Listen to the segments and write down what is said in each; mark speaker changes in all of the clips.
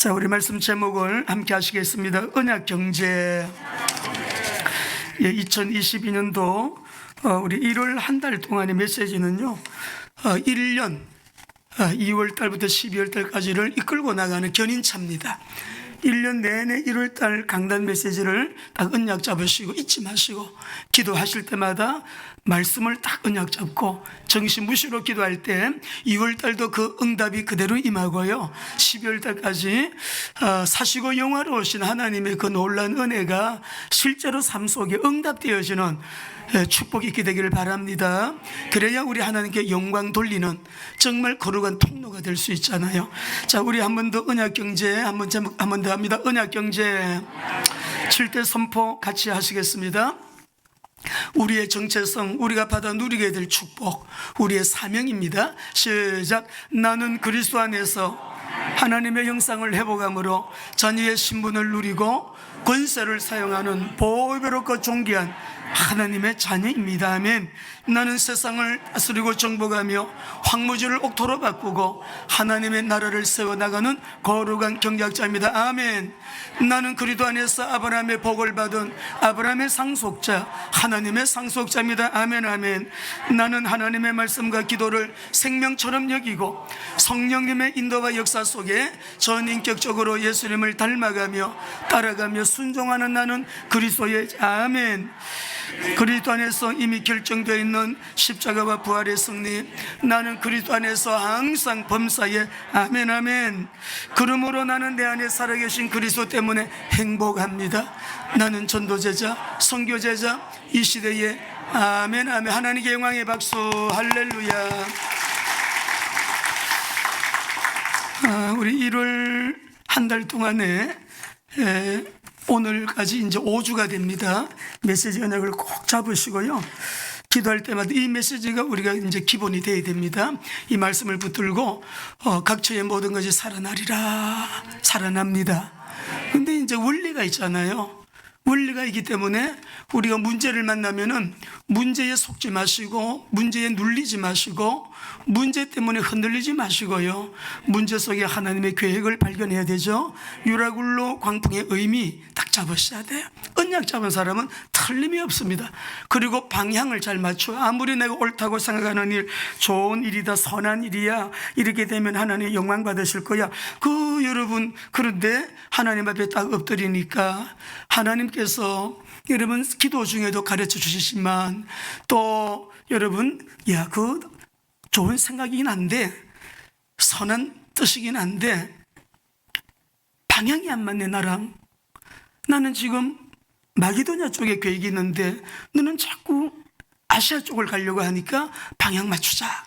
Speaker 1: 자, 우리 말씀 제목을 함께 하시겠습니다. 언약 경제. 2022년도 우리 1월 한 달 동안의 메시지는요, 1년 2월 달부터 12월 달까지를 이끌고 나가는 견인차입니다. 1년 내내 1월 달 강단 메시지를 딱 언약 잡으시고 잊지 마시고 기도하실 때마다 말씀을 딱 언약 잡고 정신무시로 기도할 때 2월 달도 그 응답이 그대로 임하고요, 12월 달까지 사시고 영화로우신 하나님의 그 놀라운 은혜가 실제로 삶 속에 응답되어지는 축복이 있게 되기를 바랍니다. 그래야 우리 하나님께 영광 돌리는 정말 거룩한 통로가 될 수 있잖아요. 자, 우리 한 번 더 언약 경제 한 번 더 합니다. 언약 경제 7대 선포 같이 하시겠습니다. 우리의 정체성, 우리가 받아 누리게 될 축복, 우리의 사명입니다. 시작. 나는 그리스도 안에서 하나님의 형상을 회복함으로 자녀의 신분을 누리고 권세를 사용하는 보배롭고 존귀한 하나님의 자녀입니다. 아멘. 나는 세상을 다스리고 정복하며 황무지를 옥토로 바꾸고 하나님의 나라를 세워나가는 거룩한 경작자입니다. 아멘. 나는 그리스도 안에서 아브라함의 복을 받은 아브라함의 상속자, 하나님의 상속자입니다. 아멘. 아멘. 나는 하나님의 말씀과 기도를 생명처럼 여기고 성령님의 인도와 역사 속에 전인격적으로 예수님을 닮아가며 따라가며 순종하는 나는 그리스도의 아멘. 그리스도 안에서 이미 결정되어 있는 십자가와 부활의 승리, 나는 그리스도 안에서 항상 범사에 아멘. 아멘. 그러므로 나는 내 안에 살아계신 그리스도 때문에 행복합니다. 나는 전도제자, 선교제자, 이 시대에 아멘. 아멘. 하나님께 영광의 박수. 할렐루야. 우리 1월 한 달 동안에 오늘까지 이제 5주가 됩니다. 메시지 언약을 꼭 잡으시고요, 기도할 때마다 이 메시지가 우리가 이제 기본이 되어야 됩니다. 이 말씀을 붙들고 각처의 모든 것이 살아나리라, 살아납니다. 근데 이제 원리가 있잖아요. 원리가 있기 때문에 우리가 문제를 만나면은 문제에 속지 마시고 문제에 눌리지 마시고 문제 때문에 흔들리지 마시고요, 문제 속에 하나님의 계획을 발견해야 되죠. 유라굴로 광풍의 의미 딱 잡으셔야 돼요. 언약 잡은 사람은 틀림이 없습니다. 그리고 방향을 잘 맞춰. 아무리 내가 옳다고 생각하는 일, 좋은 일이다, 선한 일이야, 이렇게 되면 하나님 영광 받으실 거야. 여러분, 그런데 하나님 앞에 딱 엎드리니까 하나님께서 여러분 기도 중에도 가르쳐 주시지만 또 여러분, 좋은 생각이긴 한데 선한 뜻이긴 한데 방향이 안 맞네. 나는 지금 마게도냐 쪽에 계획이 있는데 너는 자꾸 아시아 쪽을 가려고 하니까 방향 맞추자.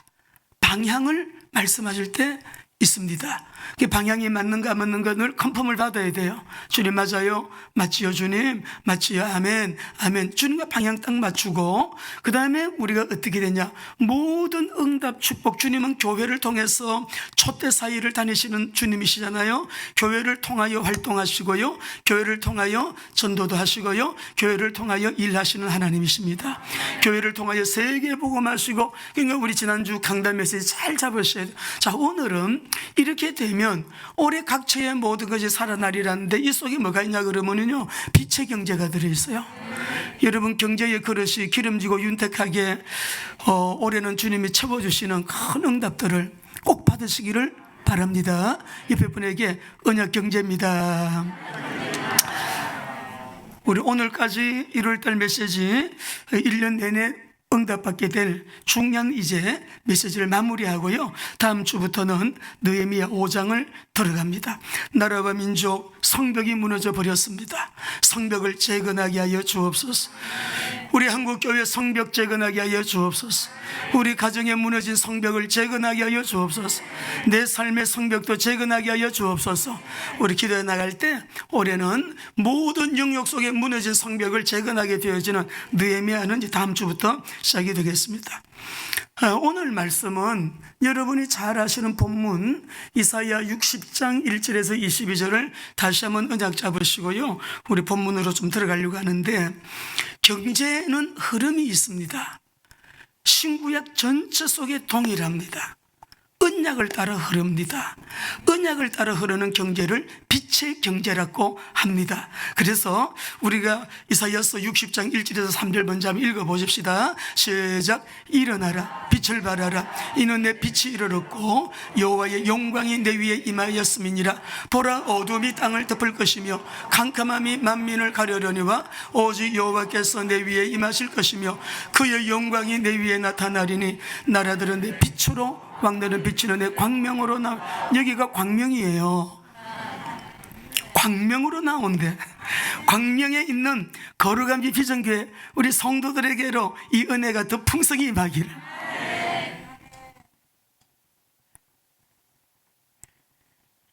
Speaker 1: 방향을 말씀하실 때 있습니다. 방향이 맞는가 안 맞는가 늘 컨펌을 받아야 돼요. 주님 맞아요? 맞지요 주님? 맞지요? 아멘. 아멘. 주님과 방향 딱 맞추고 그 다음에 우리가 어떻게 되냐, 모든 응답 축복, 주님은 교회를 통해서 촛대 사이를 다니시는 주님이시잖아요. 교회를 통하여 활동하시고요, 교회를 통하여 전도도 하시고요, 교회를 통하여 일하시는 하나님이십니다. 교회를 통하여 세계 복음하시고, 그러니까 우리 지난주 강단 메시지 잘 잡으셔야 돼요. 자, 오늘은 이렇게 되면 올해 각처의 모든 것이 살아나리라는데 이 속에 뭐가 있냐 그러면요, 빛의 경제가 들어있어요. 여러분, 경제의 그릇이 기름지고 윤택하게 올해는 주님이 채워주시는 큰 응답들을 꼭 받으시기를 바랍니다. 옆에 분에게 언약 경제입니다. 우리 오늘까지 1월달 메시지 1년 내내 응답받게 될 중요한 이제 메시지를 마무리하고요, 다음 주부터는 느헤미야 5장을 들어갑니다. 나라와 민족, 성벽이 무너져 버렸습니다. 성벽을 재건하게 하여 주옵소서. 우리 한국교회 성벽 재건하게 하여 주옵소서. 우리 가정에 무너진 성벽을 재건하게 하여 주옵소서. 내 삶의 성벽도 재건하게 하여 주옵소서. 우리 기도해 나갈 때 올해는 모든 영역 속에 무너진 성벽을 재건하게 되어지는 느헤미야는 이제 다음 주부터 시작이 되겠습니다. 오늘 말씀은 여러분이 잘 아시는 본문 이사야 60장 1절에서 22절을 다시 한번 언약 잡으시고요, 우리 본문으로 좀 들어가려고 하는데, 경제는 흐름이 있습니다. 신구약 전체 속에 동일합니다. 언약을 따라 흐릅니다. 언약을 따라 흐르는 경제를 빛의 경제라고 합니다. 그래서 우리가 이사야서 60장 1절에서 3절 먼저 한번 읽어보십시다. 시작. 일어나라, 빛을 발하라. 이는 내 빛이 이르렀고 여호와의 영광이 내 위에 임하였음이니라. 보라, 어둠이 땅을 덮을 것이며 캄캄함이 만민을 가려려니와 오직 여호와께서 내 위에 임하실 것이며 그의 영광이 내 위에 나타나리니 나라들은 내 빛으로, 왕들은 비치는 내 광명으로 여기가 광명이에요. 광명으로 나온대. 광명에 있는 거룩함이 비전교회 우리 성도들에게로 이 은혜가 더 풍성히 임하기를.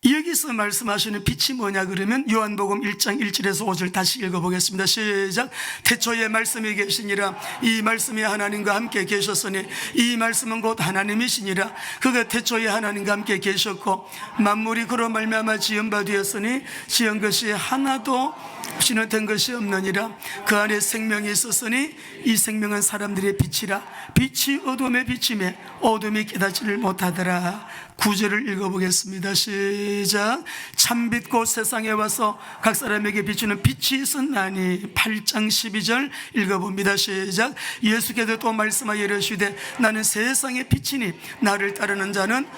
Speaker 1: 여기서 말씀하시는 빛이 뭐냐 그러면 요한복음 1장 1절에서 5절 다시 읽어보겠습니다. 시작. 태초에 말씀이 계시니라. 이 말씀이 하나님과 함께 계셨으니 이 말씀은 곧 하나님이시니라. 그가 태초에 하나님과 함께 계셨고 만물이 그로 말미암아 지은 바 되었으니 지은 것이 하나도 없이는 된 것이 없느니라. 그 안에 생명이 있었으니 이 생명은 사람들의 빛이라. 빛이 어둠에 비치매 어둠이 깨닫지를 못하더라. 9절을 읽어보겠습니다. 시작. 참빛 곧 세상에 와서 각 사람에게 비추는 빛이 있었나니. 8장 12절 읽어봅니다. 시작. 예수께서 또 말씀하여 이르시되 나는 세상의 빛이니 나를 따르는 자는.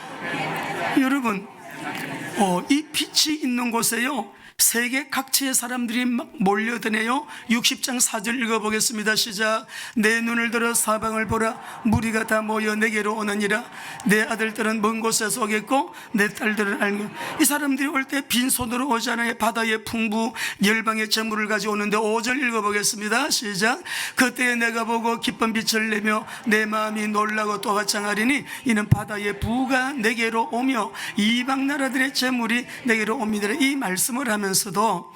Speaker 1: 여러분, 이 빛이 있는 곳에요 세계 각지의 사람들이 막 몰려드네요. 60장 4절 읽어보겠습니다. 시작. 내 눈을 들어 사방을 보라. 무리가 다 모여 내게로 오느니라. 내 아들들은 먼 곳에서 오겠고 내 딸들은 알고. 이 사람들이 올 때 빈손으로 오잖아요. 바다의 풍부 열방의 재물을 가져오는데 5절 읽어보겠습니다. 시작. 그때 내가 보고 기쁜 빛을 내며 내 마음이 놀라고 또 화창하리니 이는 바다의 부가 내게로 오며 이방 나라들의 재물이 내게로 옵니다. 이 말씀을 하면 서도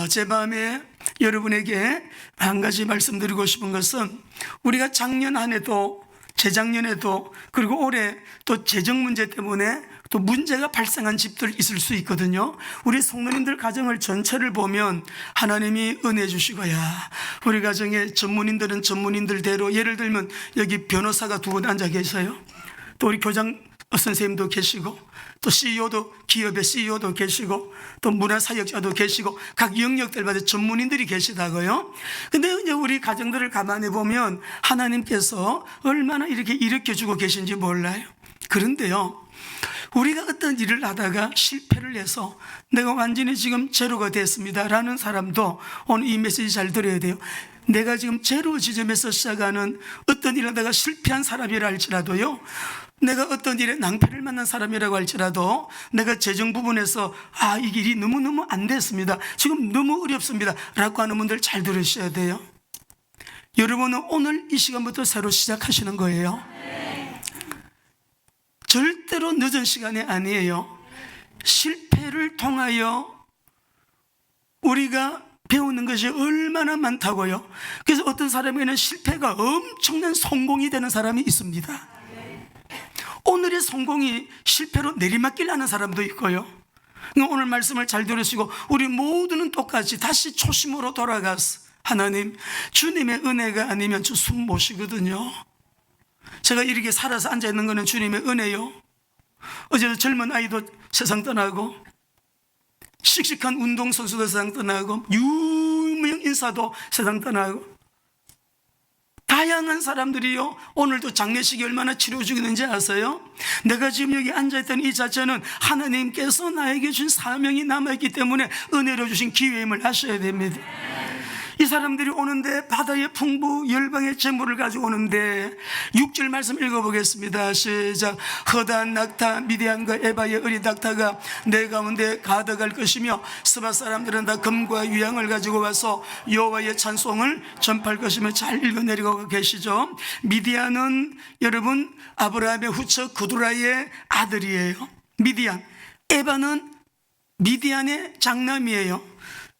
Speaker 1: 제 마음에 여러분에게 한 가지 말씀드리고 싶은 것은 우리가 작년 한 해도 재작년에도 그리고 올해 또 재정 문제 때문에 또 문제가 발생한 집들 있을 수 있거든요. 우리 성도님들 가정을 전체를 보면 하나님이 은혜 주시고야 우리 가정에 전문인들은 전문인들대로 예를 들면 여기 변호사가 두 분 앉아 계세요. 또 우리 교장 선생님도 계시고 또 CEO도 기업의 CEO도 계시고 또 문화사역자도 계시고 각 영역들마다 전문인들이 계시다고요. 근데 이제 우리 가정들을 가만히 보면 하나님께서 얼마나 이렇게 일으켜주고 계신지 몰라요. 그런데요, 우리가 어떤 일을 하다가 실패를 해서 내가 완전히 지금 제로가 됐습니다 라는 사람도 오늘 이 메시지 잘 들어야 돼요. 내가 지금 제로 지점에서 시작하는 어떤 일을 하다가 실패한 사람이라 할지라도요, 내가 어떤 일에 낭패를 만난 사람이라고 할지라도 내가 재정 부분에서 이 길이 너무너무 안 됐습니다, 지금 너무 어렵습니다 라고 하는 분들 잘 들으셔야 돼요. 여러분은 오늘 이 시간부터 새로 시작하시는 거예요. 절대로 늦은 시간이 아니에요. 실패를 통하여 우리가 배우는 것이 얼마나 많다고요. 그래서 어떤 사람에게는 실패가 엄청난 성공이 되는 사람이 있습니다. 오늘의 성공이 실패로 내리막길 하는 사람도 있고요. 오늘 말씀을 잘 들으시고 우리 모두는 똑같이 다시 초심으로 돌아가서 하나님, 주님의 은혜가 아니면 저 숨 못 쉬거든요. 제가 이렇게 살아서 앉아있는 것은 주님의 은혜요. 어제도 젊은 아이도 세상 떠나고 씩씩한 운동선수도 세상 떠나고 유명 인사도 세상 떠나고 다양한 사람들이요, 오늘도 장례식이 얼마나 치러지는지 아세요? 내가 지금 여기 앉아있던 이 자체는 하나님께서 나에게 준 사명이 남아있기 때문에 은혜로 주신 기회임을 아셔야 됩니다. 이 사람들이 오는데 바다의 풍부 열방의 재물을 가지고 오는데 6절 말씀 읽어보겠습니다. 시작. 허다한 낙타 미디안과 에바의 어린 낙타가 내 가운데 가득할 것이며 스바 사람들은 다 금과 유향을 가지고 와서 여호와의 찬송을 전파할 것이며. 잘 읽어내리고 계시죠? 미디안은 여러분 아브라함의 후처 그두라의 아들이에요. 미디안. 에바는 미디안의 장남이에요.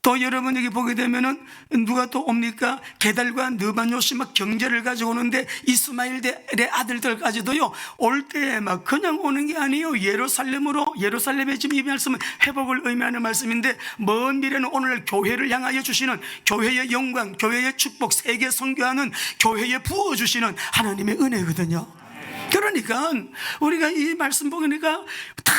Speaker 1: 또 여러분 여기 보게 되면은 누가 또 옵니까? 게달과 느바뇨시 막 경제를 가지고 오는데 이스마엘의 아들들까지도요, 올 때 막 그냥 오는 게 아니에요. 예루살렘에 지금 이 말씀은 회복을 의미하는 말씀인데 먼 미래는 오늘 교회를 향하여 주시는 교회의 영광, 교회의 축복, 세계 선교하는 교회에 부어주시는 하나님의 은혜거든요. 그러니까 우리가 이 말씀 보니까 다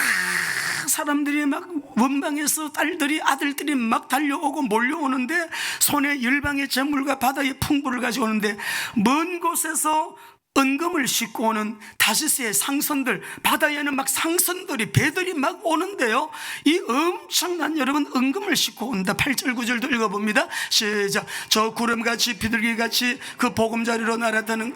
Speaker 1: 사람들이 막 원방에서 딸들이 아들들이 막 달려오고 몰려오는데 손에 열방의 재물과 바다의 풍부를 가지고 오는데 먼 곳에서 은금을 싣고 오는 다시스의 상선들, 바다에는 막 상선들이 배들이 막 오는데요, 이 엄청난 여러분 은금을 싣고 온다. 8절 9절도 읽어봅니다. 시작. 저 구름같이 비둘기같이 그 보금자리로 날아다는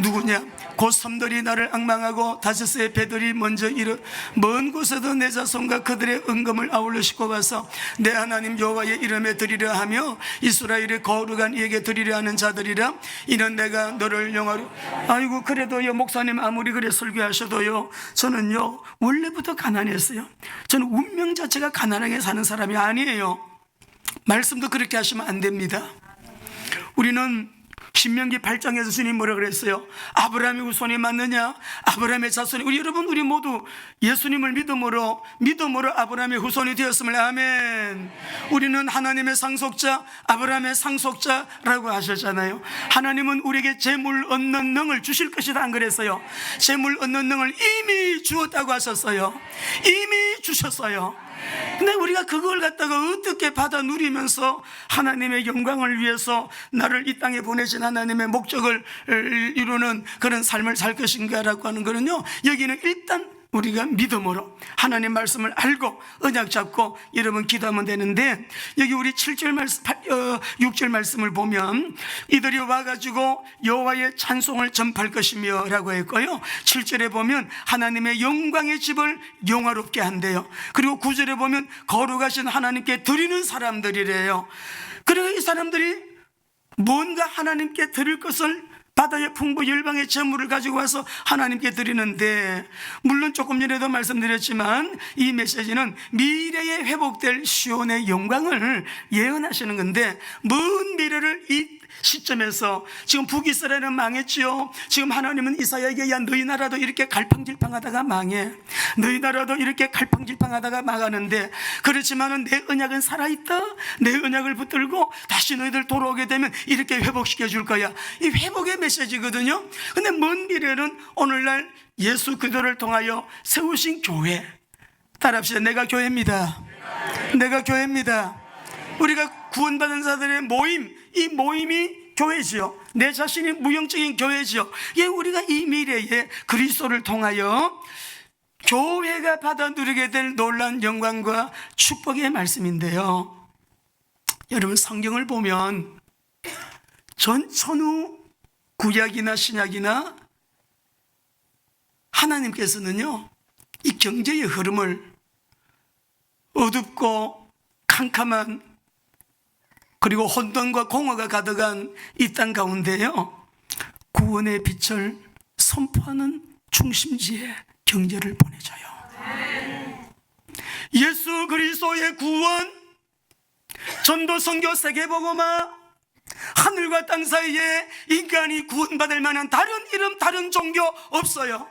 Speaker 1: 누구냐? 곧 섬들이 나를 앙망하고 다시스의 배들이 먼저 이르 먼 곳에도 내 자손과 그들의 은금을 아울러 싣고 가서 내 하나님 여호와의 이름에 드리려 하며 이스라엘의 거룩한 이에게 드리려 하는 자들이라. 이는 내가 너를 영화로. 아이고, 그래도요 목사님 아무리 그래 설교하셔도요 저는요 원래부터 가난했어요. 저는 운명 자체가 가난하게 사는 사람이 아니에요. 말씀도 그렇게 하시면 안 됩니다. 우리는 신명기 8장에서 주님 뭐라 그랬어요? 아브라함의 후손이 맞느냐? 아브라함의 자손이. 우리 모두 예수님을 믿음으로 아브라함의 후손이 되었음을. 아멘. 우리는 하나님의 상속자, 아브라함의 상속자라고 하셨잖아요. 하나님은 우리에게 재물 얻는 능을 주실 것이다 안 그랬어요? 재물 얻는 능을 이미 주었다고 하셨어요. 이미 주셨어요. 근데 우리가 그걸 갖다가 어떻게 받아 누리면서 하나님의 영광을 위해서 나를 이 땅에 보내신 하나님의 목적을 이루는 그런 삶을 살 것인가라고 하는 거는요, 여기는 일단 우리가 믿음으로 하나님 말씀을 알고 언약 잡고 여러분 기도하면 되는데, 여기 우리 7절 말씀, 6절 말씀을 보면 이들이 와가지고 여호와의 찬송을 전파할 것이며 라고 했고요, 7절에 보면 하나님의 영광의 집을 영화롭게 한대요. 그리고 9절에 보면 거룩하신 하나님께 드리는 사람들이래요. 그리고 이 사람들이 뭔가 하나님께 드릴 것을 바다의 풍부 열방의 재물을 가지고 와서 하나님께 드리는데, 물론 조금 전에도 말씀드렸지만 이 메시지는 미래에 회복될 시온의 영광을 예언하시는 건데, 먼 미래를 이 시점에서 지금 북이스라엘은 망했지요. 지금 하나님은 이사야에게 야 너희 나라도 이렇게 갈팡질팡하다가 망해, 너희 나라도 이렇게 갈팡질팡하다가 망하는데, 그렇지만은 내 언약은 살아있다. 내 언약을 붙들고 다시 너희들 돌아오게 되면 이렇게 회복시켜 줄 거야. 이 회복의 메시지거든요. 근데 먼 미래는 오늘날 예수 그리스도를 통하여 세우신 교회. 따라합시다. 내가 교회입니다. 내가 교회입니다. 우리가 구원받은 자들의 모임, 이 모임이 교회지요. 내 자신이 무형적인 교회지요. 예, 우리가 이 미래에 그리스도를 통하여 교회가 받아 누리게 될 놀라운 영광과 축복의 말씀인데요, 여러분 성경을 보면 전천후 구약이나 신약이나 하나님께서는요 이 경제의 흐름을 어둡고 캄캄한 그리고 혼돈과 공허가 가득한 이 땅 가운데요 구원의 빛을 선포하는 중심지에 경제를 보내줘요. 예수 그리스도의 구원, 전도 선교 세계복음화, 하늘과 땅 사이에 인간이 구원받을 만한 다른 이름 다른 종교 없어요.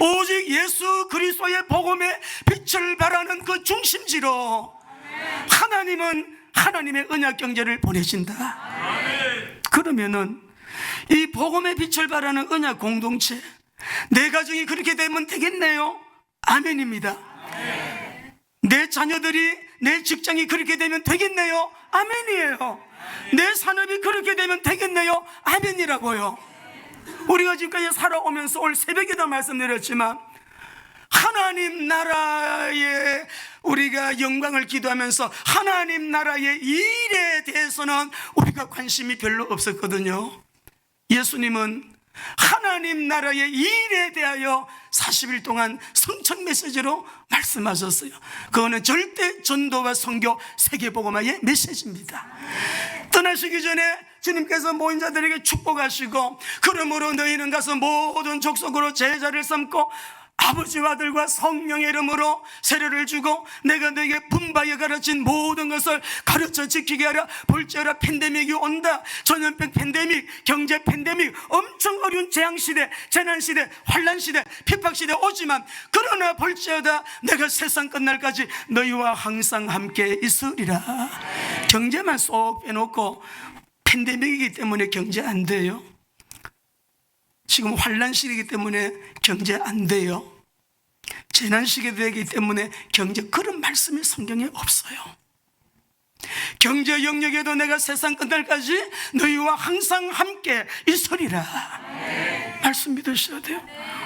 Speaker 1: 오직 예수 그리스도의 복음의 빛을 발하는 그 중심지로 하나님은 하나님의 언약 경제를 보내신다. 그러면은 이 복음의 빛을 발하는 언약 공동체, 내 가정이 그렇게 되면 되겠네요. 아멘입니다. 내 자녀들이, 내 직장이 그렇게 되면 되겠네요. 아멘이에요. 내 산업이 그렇게 되면 되겠네요. 아멘이라고요. 우리가 지금까지 살아오면서 올 새벽에도 말씀드렸지만 하나님 나라의 우리가 영광을 기도하면서 하나님 나라의 일에 대해서는 우리가 관심이 별로 없었거든요. 예수님은 하나님 나라의 일에 대하여 40일 동안 성천 메시지로 말씀하셨어요. 그거는 절대 전도와 선교 세계복음화의 메시지입니다. 떠나시기 전에 주님께서 모인 자들에게 축복하시고, 그러므로 너희는 가서 모든 족속으로 제자를 삼고 아버지와 아들과 성령의 이름으로 세례를 주고 내가 너에게 분바에 가르친 모든 것을 가르쳐 지키게 하라. 볼지어라 팬데믹이 온다. 전염병 팬데믹, 경제 팬데믹, 엄청 어려운 재앙시대, 재난시대, 환란시대, 핍박시대 오지만 그러나 볼지어다 내가 세상 끝날까지 너희와 항상 함께 있으리라. 경제만 쏙 빼놓고 팬데믹이기 때문에 경제 안 돼요. 지금 환난 시기이기 때문에 경제 안 돼요. 재난 시기이기 때문에 경제, 그런 말씀이 성경에 없어요. 경제 영역에도 내가 세상 끝날까지 너희와 항상 함께 있으리라. 말씀 믿으셔야 돼요.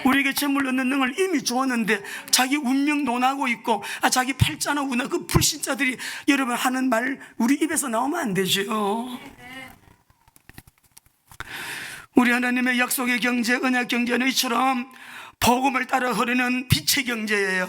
Speaker 1: 우리에게 재물 얻는 능을 이미 주었는데 자기 운명 논하고 있고 자기 팔자나 운하, 그 불신자들이 여러분 하는 말 우리 입에서 나오면 안 되죠. 우리 하나님의 약속의 경제, 언약 경제는 이처럼 복음을 따라 흐르는 빛의 경제예요.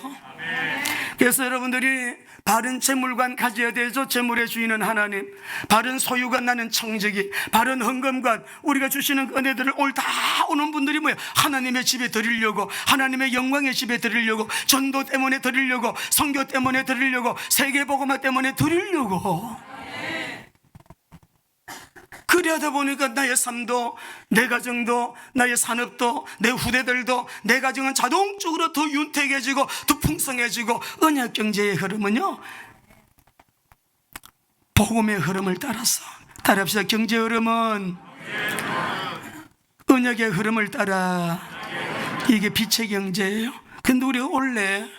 Speaker 1: 그래서 여러분들이 바른 재물관 가져야 되죠. 재물의 주인은 하나님. 바른 소유관, 나는 청지기. 바른 헌금관, 우리가 주시는 은혜들을 올 다 오는 분들이 뭐예요? 하나님의 집에 드리려고, 하나님의 영광의 집에 드리려고, 전도 때문에 드리려고, 선교 때문에 드리려고, 세계복음화 때문에 드리려고. 그래하다 보니까 나의 삶도, 내 가정도, 나의 산업도, 내 후대들도, 내 가정은 자동적으로 더 윤택해지고 더 풍성해지고, 언약 경제의 흐름은요, 복음의 흐름을 따라서 따라합시다. 경제 흐름은 언약의 흐름을 따라, 이게 빛의 경제예요. 근데 우리가 원래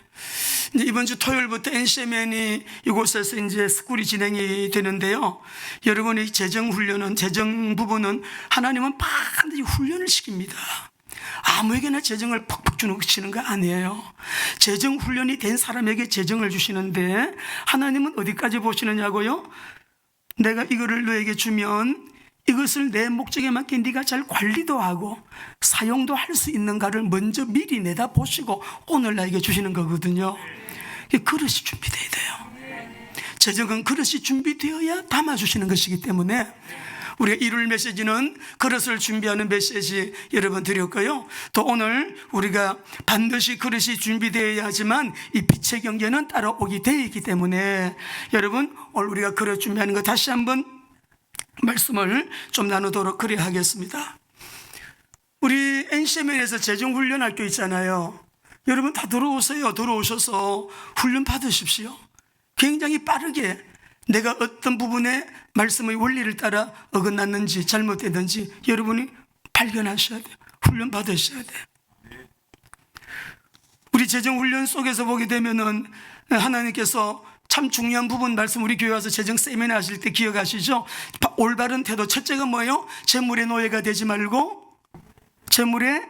Speaker 1: 이번 주 토요일부터 NCMN이 이곳에서 이제 스쿨이 진행이 되는데요. 여러분의 재정 훈련은, 재정 부분은 하나님은 반드시 훈련을 시킵니다. 아무에게나 재정을 퍽퍽 주는 거 아니에요. 재정 훈련이 된 사람에게 재정을 주시는데 하나님은 어디까지 보시느냐고요? 내가 이거를 너에게 주면 이것을 내 목적에 맞게 네가 잘 관리도 하고 사용도 할 수 있는가를 먼저 미리 내다보시고 오늘 나에게 주시는 거거든요. 그릇이 준비되어야 돼요. 재정은 그릇이 준비되어야 담아주시는 것이기 때문에 우리가 일요일 메시지는 그릇을 준비하는 메시지 여러분 드렸고요. 또 오늘 우리가 반드시 그릇이 준비되어야 하지만 이 빛의 경제는 따라오게 되어 있기 때문에 여러분 오늘 우리가 그릇 준비하는 거 다시 한번 말씀을 좀 나누도록 그래야 하겠습니다. 우리 NCMN에서 재정훈련학교 있잖아요. 여러분 다 들어오세요. 들어오셔서 훈련 받으십시오. 굉장히 빠르게 내가 어떤 부분에 말씀의 원리를 따라 어긋났는지 잘못됐는지 여러분이 발견하셔야 돼요. 훈련 받으셔야 돼요. 우리 재정훈련 속에서 보게 되면은 하나님께서 참 중요한 부분 말씀, 우리 교회 와서 재정 세미나 하실 때 기억하시죠? 올바른 태도. 첫째가 뭐예요? 재물의 노예가 되지 말고 재물의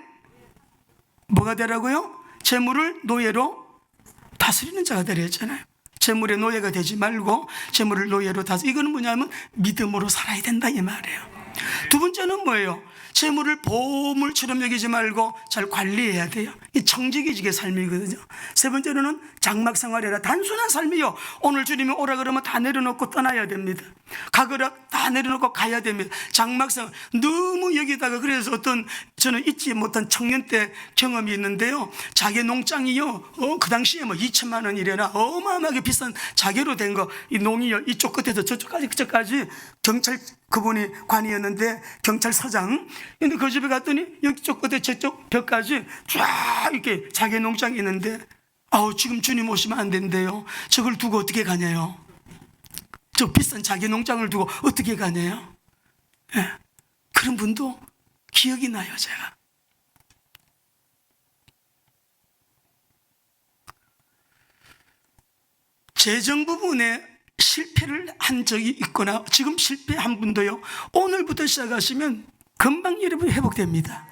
Speaker 1: 뭐가 되라고요? 재물을 노예로 다스리는 자가 되려 했잖아요. 재물의 노예가 되지 말고 재물을 노예로 다스리는, 이거는 뭐냐면 믿음으로 살아야 된다 이 말이에요. 두 번째는 뭐예요? 재물을 보물처럼 여기지 말고 잘 관리해야 돼요. 이 청지기직의 삶이거든요. 세 번째로는 장막 생활이라, 단순한 삶이요. 오늘 주님이 오라 그러면 다 내려놓고 떠나야 됩니다. 가거라 다 내려놓고 가야 됩니다. 장막 생활 너무 여기다가, 그래서 어떤 저는 잊지 못한 청년 때 경험이 있는데요. 자개 농장이요, 그 당시에 뭐 2천만 원이래나 어마어마하게 비싼 자개로 된 거, 이 농이요, 이쪽 끝에서 저쪽까지 경찰 그분이 관이었는데 경찰서장. 근데 그 집에 갔더니 여기쪽 끝에 저쪽 벽까지 쫙 이렇게 자개 농장이 있는데, 지금 주님 오시면 안 된대요. 저걸 두고 어떻게 가냐요? 저 비싼 자개 농장을 두고 어떻게 가냐요? 네. 그런 분도 기억이 나요. 제가 재정 부분에 실패를 한 적이 있거나 지금 실패한 분도요, 오늘부터 시작하시면 금방 여러분 회복됩니다.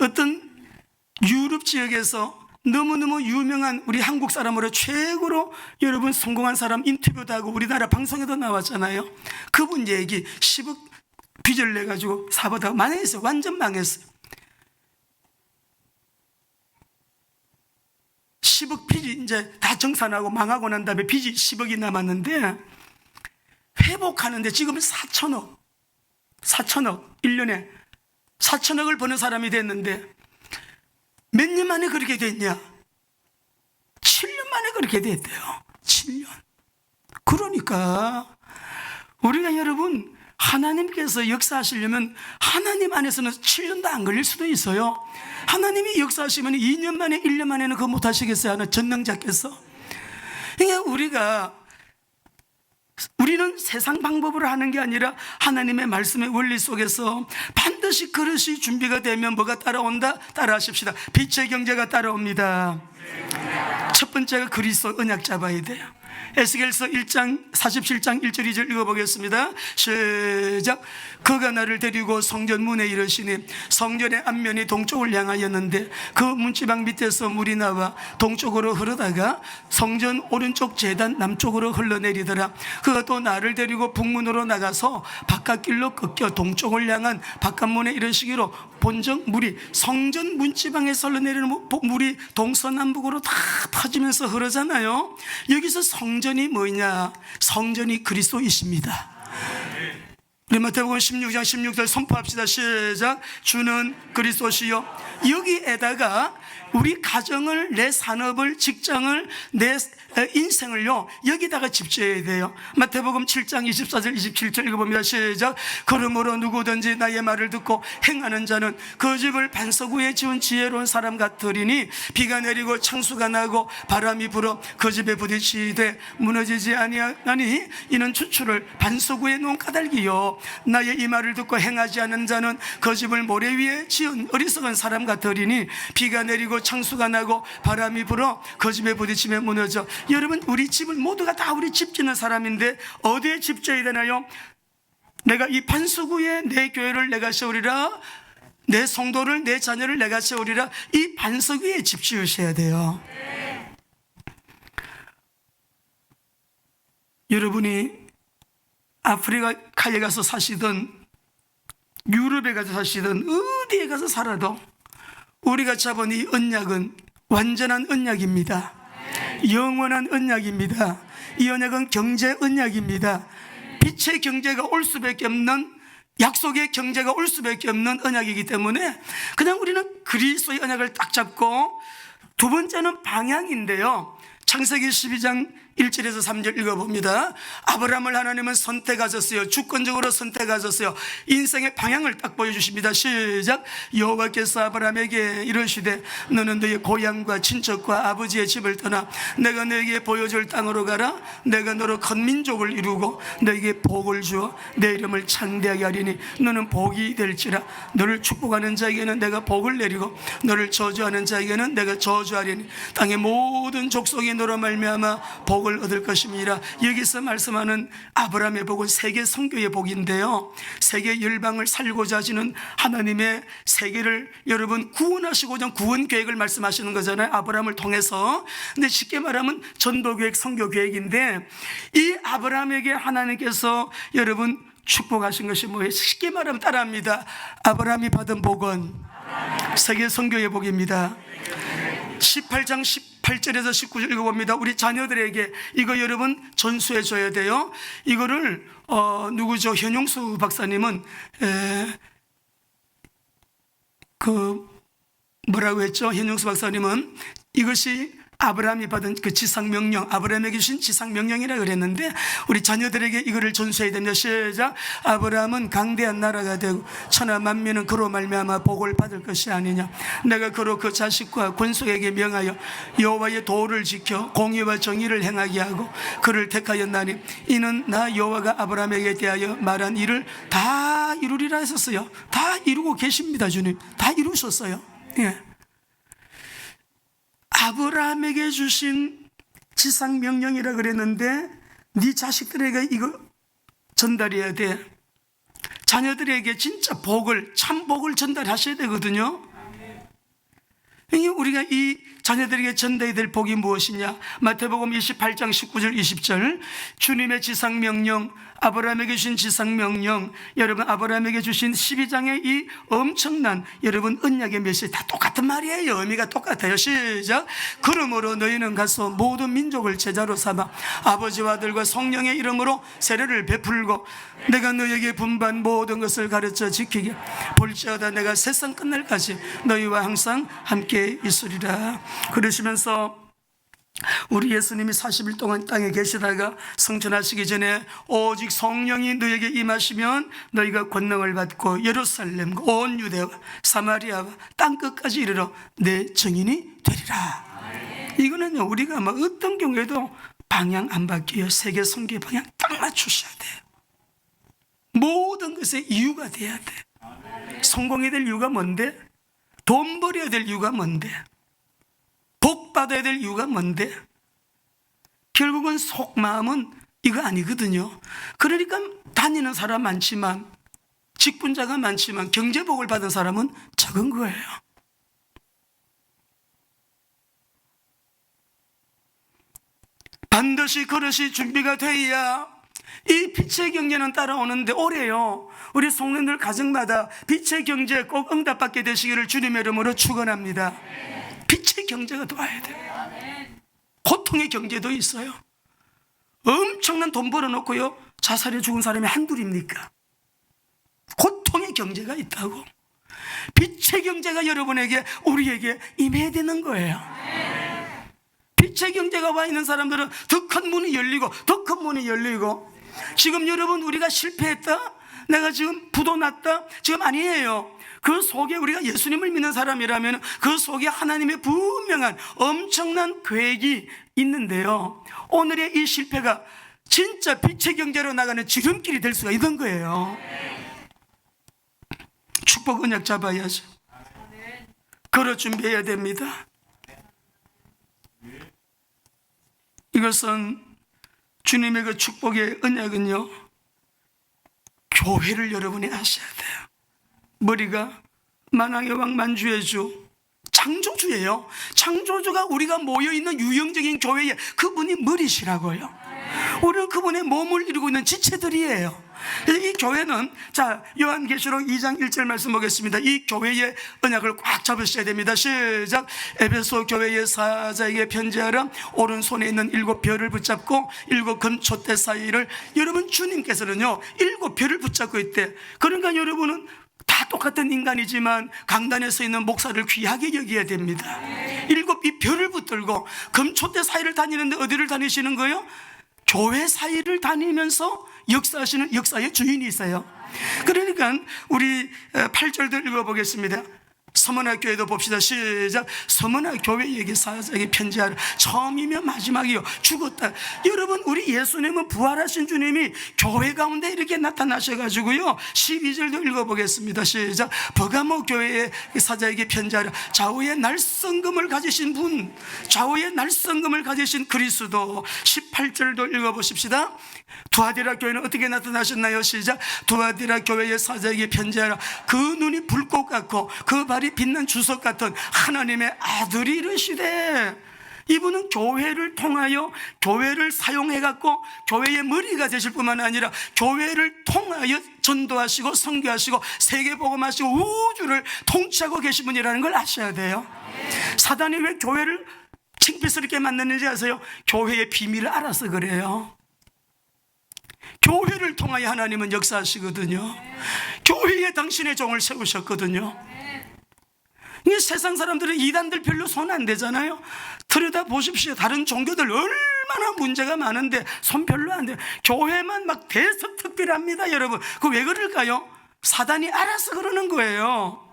Speaker 1: 어떤 유럽 지역에서 너무너무 유명한 우리 한국 사람으로 최고로 여러분 성공한 사람 인터뷰도 하고 우리나라 방송에도 나왔잖아요. 그분 얘기, 10억 빚을 내가지고 사보다가 망했어요. 완전 망했어요. 10억 빚이 이제 다 정산하고 망하고 난 다음에 빚이 10억이 남았는데 회복하는데 지금 4천억 1년에 4천억을 버는 사람이 됐는데 몇 년 만에 그렇게 됐냐? 7년 만에 그렇게 됐대요. 7년. 그러니까 우리가 여러분 하나님께서 역사하시려면 하나님 안에서는 7년도 안 걸릴 수도 있어요. 하나님이 역사하시면 2년 만에 1년 만에는 그거 못하시겠어요? 하나 전능자께서. 그러니까 우리는 세상 방법으로 하는 게 아니라 하나님의 말씀의 원리 속에서 반드시 그릇이 준비가 되면 뭐가 따라온다? 따라하십시다. 빛의 경제가 따라옵니다. 첫 번째가 그리스도 언약 잡아야 돼요. 에스겔서 1장 47장 1절 2절 읽어보겠습니다. 시작. 그가 나를 데리고 성전 문에 이르시니 성전의 앞면이 동쪽을 향하였는데 그 문지방 밑에서 물이 나와 동쪽으로 흐르다가 성전 오른쪽 제단 남쪽으로 흘러내리더라. 그가 또 나를 데리고 북문으로 나가서 바깥길로 꺾여 동쪽을 향한 바깥문에 이르시기로 본적 물이 성전 문지방에서 흘러내리는 물이 동서남북으로 다 퍼지면서 흐르잖아요. 여기서 성전이 뭐냐? 성전이 그리스도이십니다. 우리 마태복음 16장 16절 선포합시다. 시작. 주는 그리스도시요. 여기에다가 우리 가정을, 내 산업을, 직장을, 내 인생을요 여기다가 집중해야 돼요. 마태복음 7장 24절 27절 읽어봅니다. 시작. 그러므로 누구든지 나의 말을 듣고 행하는 자는 그 집을 반석 위에 지은 지혜로운 사람 같으리니 비가 내리고 창수가 나고 바람이 불어 그 집에 부딪히되 무너지지 아니하니 이는 추출을 반석 위에 놓은 까닭이요 나의 이 말을 듣고 행하지 않는 자는 그 집을 모래 위에 지은 어리석은 사람 같으리니 비가 내리고 창수가 나고 바람이 불어 그 집에 부딪히면 무너져. 여러분, 우리 집을 모두가 다 우리 집 짓는 사람인데 어디에 집 져야 되나요? 내가 이 반석 위에 내 교회를 내가 세우리라, 내 성도를, 내 자녀를 내가 세우리라. 이 반석 위에 집 지으셔야 돼요. 여러분이 아프리카에 가서 사시든 유럽에 가서 사시든 어디에 가서 살아도 우리가 잡은 이 언약은 완전한 언약입니다. 영원한 언약입니다. 이 언약은 경제 언약입니다. 빛의 경제가 올 수밖에 없는, 약속의 경제가 올 수밖에 없는 언약이기 때문에 그냥 우리는 그리스도의 언약을 딱 잡고, 두 번째는 방향인데요. 창세기 12장 1절에서 3절 읽어봅니다. 아브라함을 하나님은 선택하셨어요. 주권적으로 선택하셨어요. 인생의 방향을 딱 보여주십니다. 시작. 여호와께서 아브라함에게 이르시되 너는 너의 고향과 친척과 아버지의 집을 떠나 내가 너에게 보여줄 땅으로 가라. 내가 너로 큰 민족을 이루고 너에게 복을 주어 내 이름을 창대하게 하리니 너는 복이 될지라. 너를 축복하는 자에게는 내가 복을 내리고 너를 저주하는 자에게는 내가 저주하리니 땅의 모든 족속이 너로 말미암아 복을 얻을 것입니다. 여기서 말씀하는 아브라함의 복은 세계 선교의 복인데요, 세계 열방을 살고자 하시는 하나님의 세계를 여러분 구원하시고자 구원 계획을 말씀하시는 거잖아요, 아브라함을 통해서. 근데 쉽게 말하면 전도 계획, 선교 계획인데, 이 아브라함에게 하나님께서 여러분 축복하신 것이 뭐예요? 쉽게 말하면 따라합니다. 아브라함이 받은 복은 세계 선교의 복입니다. 18장 18절에서 19절 읽어봅니다. 우리 자녀들에게 이거 여러분 전수해 줘야 돼요. 이거를 누구죠? 현용수 박사님은 뭐라고 했죠? 현용수 박사님은 이것이 아브라함이 받은 그 지상명령, 아브라함에게 주신 지상명령이라 그랬는데 우리 자녀들에게 이거를 전수해야 됩니다. 시작. 아브라함은 강대한 나라가 되고 천하 만민은 그로 말미암아 복을 받을 것이 아니냐. 내가 그로 그 자식과 권속에게 명하여 여호와의 도를 지켜 공의와 정의를 행하게 하고 그를 택하였나니 이는 나 여호와가 아브라함에게 대하여 말한 일을 다 이루리라 했었어요. 다 이루고 계십니다. 주님 다 이루셨어요. 예. 아브라함에게 주신 지상명령이라 그랬는데 네 자식들에게 이거 전달해야 돼. 자녀들에게 진짜 복을, 참 복을 전달하셔야 되거든요. 우리가 이 자녀들에게 전달해야 될 복이 무엇이냐? 마태복음 28장 19절 20절 주님의 지상명령, 아브라함에게 주신 지상명령, 여러분 아브라함에게 주신 12장의 이 엄청난 여러분 언약의 메시지 다 똑같은 말이에요. 의미가 똑같아요. 시작. 그러므로 너희는 가서 모든 민족을 제자로 삼아 아버지와 아들과 성령의 이름으로 세례를 베풀고 내가 너희에게 분반 모든 것을 가르쳐 지키게 볼지어다 내가 세상 끝날까지 너희와 항상 함께 있으리라. 그러시면서 우리 예수님이 40일 동안 땅에 계시다가 승천하시기 전에 오직 성령이 너에게 임하시면 너희가 권능을 받고 예루살렘과 온 유대와 사마리아와 땅끝까지 이르러 내 증인이 되리라. 이거는요 우리가 막 어떤 경우에도 방향 안 바뀌어요. 세계 선교의 방향 딱 맞추셔야 돼요. 모든 것에 이유가 돼야 돼. 성공해야 될 이유가 뭔데? 돈 벌어야 될 이유가 뭔데? 복 받아야 될 이유가 뭔데? 결국은 속마음은 이거 아니거든요. 그러니까 다니는 사람 많지만, 직분자가 많지만 경제복을 받은 사람은 적은 거예요. 반드시 그릇이 준비가 돼야 이 빛의 경제는 따라오는데, 올해요 우리 성도님들 가정마다 빛의 경제 꼭 응답받게 되시기를 주님의 이름으로 축원합니다. 빛의 경제가 도와야 돼요. 고통의 경제도 있어요. 엄청난 돈 벌어놓고요 자살해 죽은 사람이 한둘입니까? 고통의 경제가 있다고. 빛의 경제가 여러분에게, 우리에게 임해야 되는 거예요. 빛의 경제가 와 있는 사람들은 더 큰 문이 열리고, 더 큰 문이 열리고. 지금 여러분, 우리가 실패했다, 내가 지금 부도 났다, 지금 아니에요. 그 속에 우리가 예수님을 믿는 사람이라면 그 속에 하나님의 분명한 엄청난 계획이 있는데요, 오늘의 이 실패가 진짜 빛의 경제로 나가는 지름길이 될 수가 있는 거예요. 축복 언약 잡아야죠. 그럴 준비해야 됩니다. 이것은 주님의 그 축복의 언약은요, 교회를 여러분이 아셔야 돼요. 머리가 만왕의 왕 만주의 주, 창조주예요. 창조주가 우리가 모여있는 유형적인 교회에 그분이 머리시라고요. 우리는 그분의 몸을 이루고 있는 지체들이에요. 이 교회는, 자, 요한계시록 2장 1절 말씀 보겠습니다. 이 교회의 언약을 꽉 잡으셔야 됩니다. 시작. 에베소 교회의 사자에게 편지하라. 오른손에 있는 7별을 붙잡고 7 금촛대 사이를. 여러분, 주님께서는요 7별을 붙잡고 있대. 그러니까 여러분은 다 똑같은 인간이지만 강단에 서 있는 목사를 귀하게 여겨야 됩니다. 7 이 별을 붙들고 금촛대 사이를 다니는데 어디를 다니시는 거예요? 교회 사이를 다니면서 역사하시는 역사의 주인이 있어요. 그러니까 우리 8절도 읽어보겠습니다. 서머나 교회도 봅시다. 시작. 서머나 교회에게 사자에게 편지하라. 처음이며 마지막이요, 죽었다. 여러분, 우리 예수님은 부활하신 주님이 교회 가운데 이렇게 나타나셔가지고요, 12절도 읽어보겠습니다. 시작. 버가모 교회의 사자에게 편지하라. 좌우에 날성금을 가지신 분, 좌우에 날성금을 가지신 그리스도. 18절도 읽어보십시다. 두아디라 교회는 어떻게 나타나셨나요? 시작. 두아디라 교회의 사자에게 편지하라. 그 눈이 불꽃 같고 그 발이 빛난 주석 같은 하나님의 아들이 이르시되. 이분은 교회를 통하여, 교회를 사용해 갖고 교회의 머리가 되실 뿐만 아니라 교회를 통하여 전도하시고 선교하시고 세계복음하시고 우주를 통치하고 계신 분이라는 걸 아셔야 돼요. 사단이 왜 교회를 창피스럽게 만드는지 아세요? 교회의 비밀을 알아서 그래요. 교회를 통하여 하나님은 역사하시거든요. 교회에 당신의 종을 세우셨거든요. 이 세상 사람들은 이단들 별로 손 안 대잖아요. 들여다 보십시오. 다른 종교들 얼마나 문제가 많은데 손 별로 안 대요. 교회만 막 대서특필합니다. 여러분, 그 왜 그럴까요? 사단이 알아서 그러는 거예요.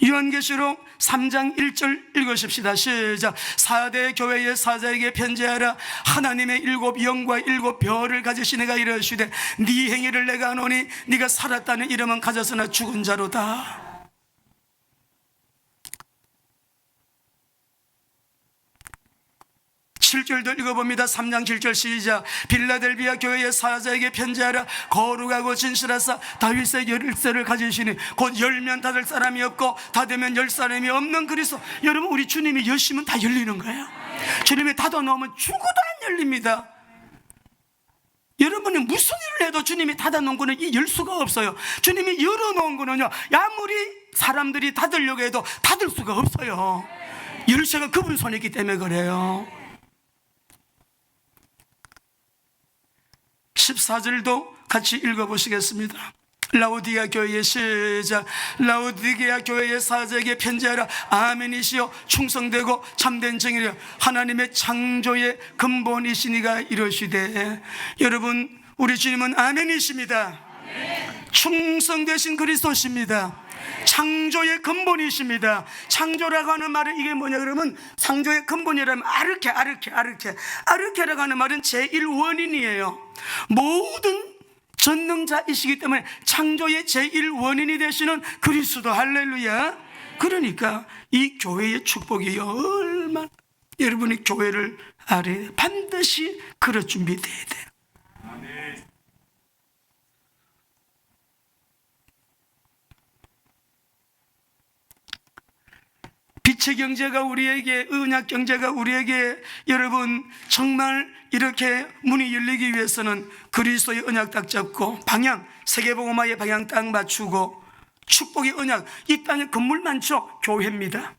Speaker 1: 요한계시록 3장 1절 읽으십시다. 시작. 4대 교회의 사자에게 편지하라. 하나님의 7 영과 7 별을 가지신 이가 이르시되 네 행위를 내가 아노니 네가 살았다는 이름은 가졌으나 죽은 자로다. 7절도 읽어봅니다. 3장 7절 시작. 빌라델비아 교회의 사자에게 편지하라. 거룩하고 진실하사 다윗의 열쇠를 가지시니 곧 열면 닫을 사람이 없고 닫으면 열 사람이 없는 그리스도. 여러분, 우리 주님이 여시면 다 열리는 거예요. 주님이 닫아놓으면 죽어도 안 열립니다. 여러분이 무슨 일을 해도 주님이 닫아놓은 거는 이 열 수가 없어요. 주님이 열어놓은 거는요, 아무리 사람들이 닫으려고 해도 닫을 수가 없어요. 열쇠가 그분 손에 있기 때문에 그래요. 14절도 같이 읽어보시겠습니다. 라오디게아 교회의 시작. 라오디게아 교회의 사자에게 편지하라. 아멘이시여 충성되고 참된 정의라. 하나님의 창조의 근본이시니가 이러시되. 여러분, 우리 주님은 아멘이십니다. 충성되신 그리스도십니다. 창조의 근본이십니다. 창조라고 하는 말은 이게 뭐냐 그러면 창조의 근본이라면 아르케라고 하는 말은 제1원인이에요. 모든 전능자이시기 때문에 창조의 제1원인이 되시는 그리스도. 할렐루야. 그러니까 이 교회의 축복이 얼마나 여러분이 교회를 알아야 반드시 그럴 준비돼야 돼요. 빛의 경제가 우리에게, 언약 경제가 우리에게 여러분 정말 이렇게 문이 열리기 위해서는 그리스도의 언약 딱 잡고 방향, 세계복음화의 방향 딱 맞추고 축복의 언약, 이 땅에 건물 많죠? 교회입니다.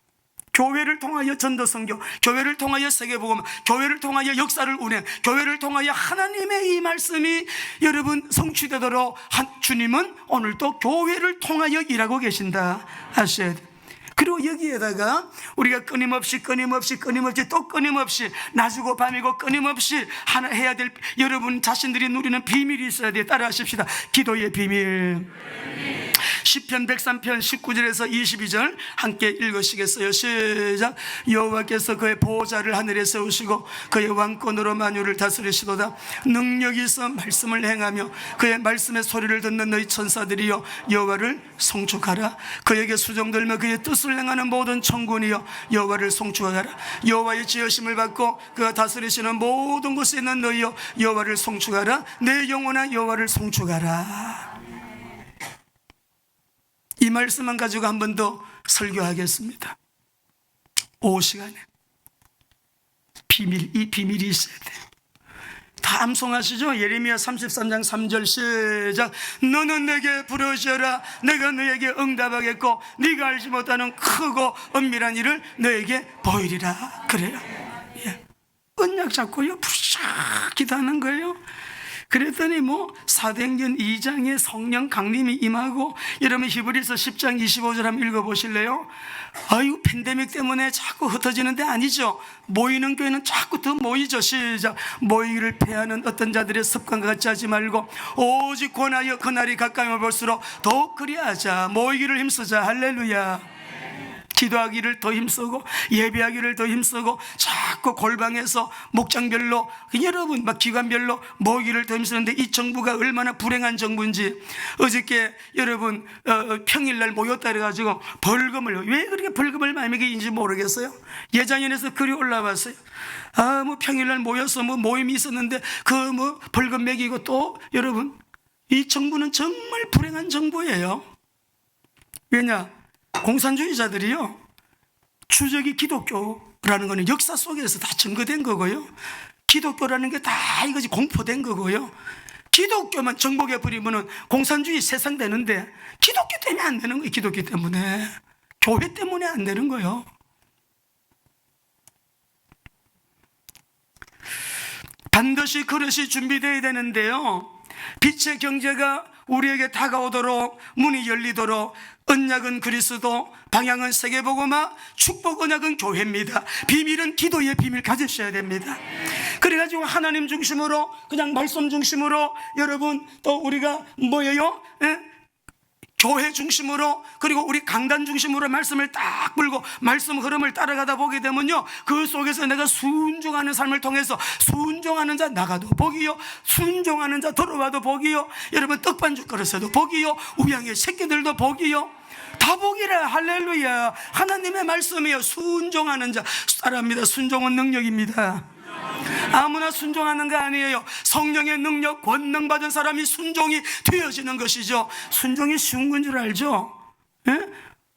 Speaker 1: 교회를 통하여 전도선교, 교회를 통하여 세계복음, 교회를 통하여 역사를 운행, 교회를 통하여 하나님의 이 말씀이 여러분 성취되도록 주님은 오늘도 교회를 통하여 일하고 계신다 하셔야 돼요. 그리고 여기에다가 우리가 끊임없이 또 끊임없이 낮이고 밤이고 끊임없이 하나 해야 될 여러분 자신들이 누리는 비밀이 있어야 돼요. 따라 하십시다. 기도의 비밀. 시편 103편 19절에서 22절 함께 읽으시겠어요? 시작. 여호와께서 그의 보호자를 하늘에 세우시고 그의 왕권으로 만유를 다스리시도다. 능력이 있어 말씀을 행하며 그의 말씀의 소리를 듣는 너희 천사들이여 여호와를 송축하라. 그에게 수종들며 그의 뜻을 행하는 모든 천군이여 여호와를 송축하라. 여호와의 지으심을 받고 그가 다스리시는 모든 곳에 있는 너희여 여호와를 송축하라. 내 영혼아 여호와를 송축하라. 이 말씀만 가지고 한 번 더 설교하겠습니다. 오후 시간에 이 비밀이 있어야 돼요. 다 암송하시죠? 예레미야 33장 3절 시작. 너는 내게 부르시어라. 내가 너에게 응답하겠고 네가 알지 못하는 크고 은밀한 일을 너에게 보이리라. 그래요. 예. 언약 잡고요 부르샥 기도하는 거예요. 그랬더니 사도행전 2장에 성령 강림이 임하고, 여러분 히브리서 10장 25절 한번 읽어보실래요? 아유, 팬데믹 때문에 자꾸 흩어지는 데 아니죠. 모이는 교회는 자꾸 더 모이죠. 시작. 모이기를 패하는 어떤 자들의 습관과 같이 하지 말고 오직 권하여 그날이 가까이 올수록 더욱 그리하자. 모이기를 힘쓰자. 할렐루야. 기도하기를 더 힘쓰고 예배하기를 더 힘쓰고 자꾸 골방에서 목장별로 여러분 막 기관별로 모이기를 더 힘쓰는데 이 정부가 얼마나 불행한 정부인지, 어저께 여러분 평일날 모였다 그래가지고 벌금을, 왜 그렇게 벌금을 많이 매기는지 모르겠어요. 예장연에서 글이 올라왔어요. 평일날 모여서 모임이 있었는데 그 벌금 매기고, 또 여러분 이 정부는 정말 불행한 정부예요. 왜냐? 공산주의자들이요, 주적이 기독교라는 것은 역사 속에서 다 증거된 거고요, 기독교라는 게 다 이것이 공포된 거고요, 기독교만 정복해버리면 공산주의 세상 되는데 기독교 때문에 안 되는 거예요. 기독교 때문에, 교회 때문에 안 되는 거예요. 반드시 그릇이 준비되어야 되는데요, 빛의 경제가 우리에게 다가오도록, 문이 열리도록 언약은 그리스도, 방향은 세계복음화, 축복 언약은 교회입니다. 비밀은 기도의 비밀 가지셔야 됩니다. 그래가지고 하나님 중심으로, 그냥 말씀 중심으로, 여러분 또 우리가 뭐예요? 교회 중심으로, 그리고 우리 강단 중심으로 말씀을 딱 불고 말씀 흐름을 따라가다 보게 되면요, 그 속에서 내가 순종하는 삶을 통해서 순종하는 자 나가도 복이요, 순종하는 자 들어와도 복이요, 여러분 떡반죽 그릇에도 복이요, 우양의 새끼들도 복이요, 다 복이라. 할렐루야. 하나님의 말씀이요. 순종하는 자 따라합니다. 순종은 능력입니다. 아무나 순종하는 거 아니에요. 성령의 능력, 권능 받은 사람이 순종이 되어지는 것이죠. 순종이 쉬운 건 줄 알죠? 예?